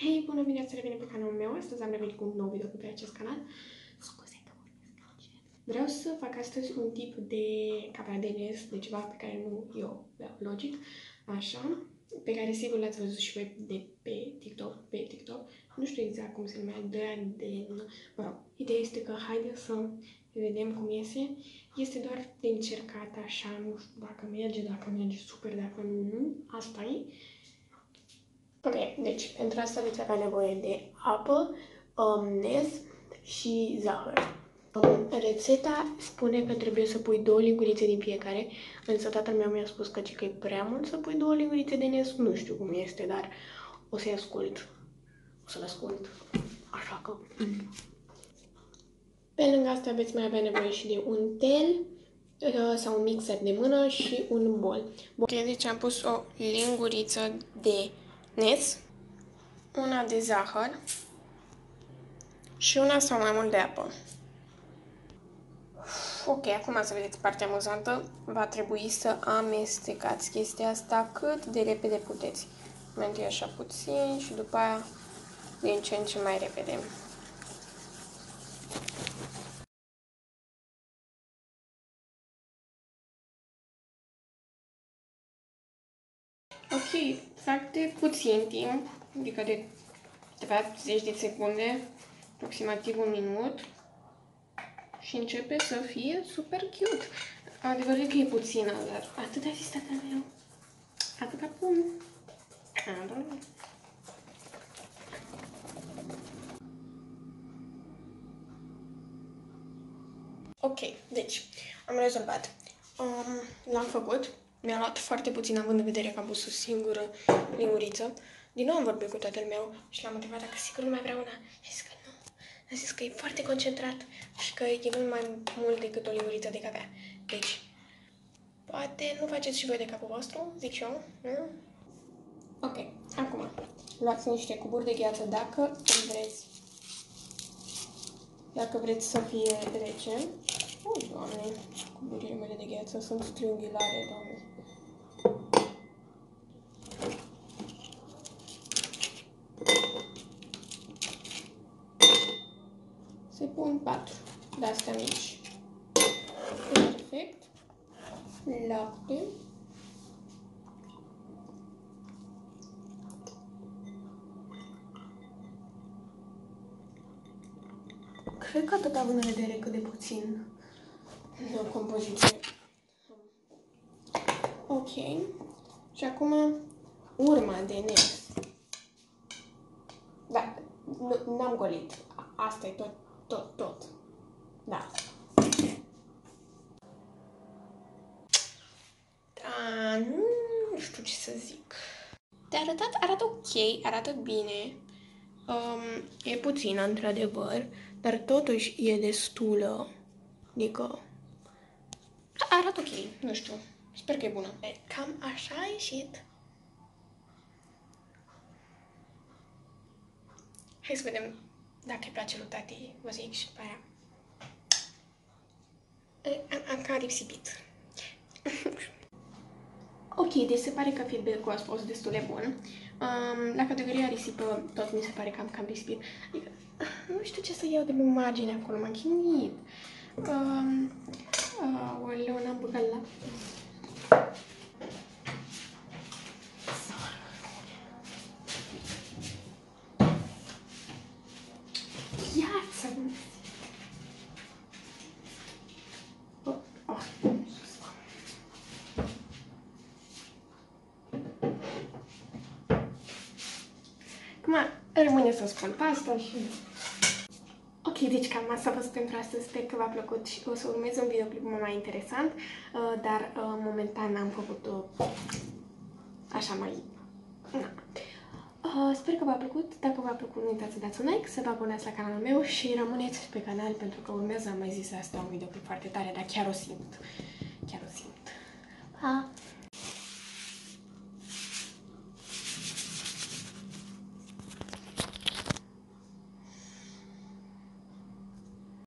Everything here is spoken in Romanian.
Hei, bună, bine ați revenit pe canalul meu. Astăzi am revenit cu un nou video pe acest canal. Scuze că vorbesc încet. Vreau să fac astăzi un tip de capra de nes, de ceva pe care nu eu beau, logic, așa, pe care sigur l-ați văzut și voi de pe TikTok. Nu știu exact cum se numea, mă rog, ideea este că haideți să vedem cum iese. Este doar de încercat așa, nu știu dacă merge super, dacă nu, asta e. Ok, deci pentru asta veți avea nevoie de apă, nes și zahăr. Rețeta spune că trebuie să pui 2 lingurițe din fiecare, însă tatăl meu mi-a spus că e prea mult să pui 2 lingurițe de nes, nu știu cum este, dar o să-l ascult, așa că... Pe lângă asta veți mai avea nevoie și de un tel sau un mixer de mână și un bol. Ok, deci am pus o linguriță de nes, una de zahăr și una sau mai mult de apă. Ok, acum să vedeți partea amuzantă. Va trebui să amestecați chestia asta cât de repede puteți. Mai întâi așa puțin și după aia din ce în ce mai repede. Ok, foarte puțin timp, adică de 10 de secunde, aproximativ un minut. Și începe să fie super cute. Adevărul că e puțină, dar atât a zis tatăl meu. Atâta pun. Ok, deci am rezolvat. L-am făcut. Mi-a luat foarte puțin, având în vedere că am pus o singură linguriță. Din nou am vorbit cu tatăl meu și l-am întrebat dacă sigur nu mai vrea una. Și zis că nu. A zis că e foarte concentrat și că e mult mai mult decât o linguriță de cafea. Deci, poate nu faceți și voi de capul vostru, zic și eu, nu? Ok, acum, luați niște cuburi de gheață dacă vreți. Dacă vreți să fie rece. Oh, Doamne, cuburile mele de gheață sunt triunghiulare, Doamne. Se pun 4 de-astea mici. Perfect. Lapte. Cred că atât având în vedere cât de puțin o compoziție. Ok. Și acum urma de nes. Da, n-am golit. Asta e tot. Da. Nu știu ce să zic. De arătat arată ok, arată bine. E puțină, într-adevăr, dar totuși e destulă. Adică arată ok, nu știu. Sper că e bună. Cam așa a ieșit. Hai să vedem dacă îi place lui tati, vă zic și după aia. Am cam risipit. Ok, deci se pare că feedback-ul a fost destul de bun. La categoria risipă tot mi se pare că am cam risipit. Adică, nu știu ce să iau de pe margine acolo, m-am chinuit. Aoleu, n-am băgat la... Viața! Acum rămâne să spun pasta și... Ok, deci cam asta a fost pentru astăzi, sper că v-a plăcut și o să urmez un videoclip mult mai interesant, dar momentan am făcut așa mai... Sper că v-a plăcut, dacă v-a plăcut nu uitați să dați un like, să vă abonați la canalul meu și rămâneți pe canal pentru că urmează, am mai zis asta, un videoclip foarte tare, dar chiar o simt. Pa!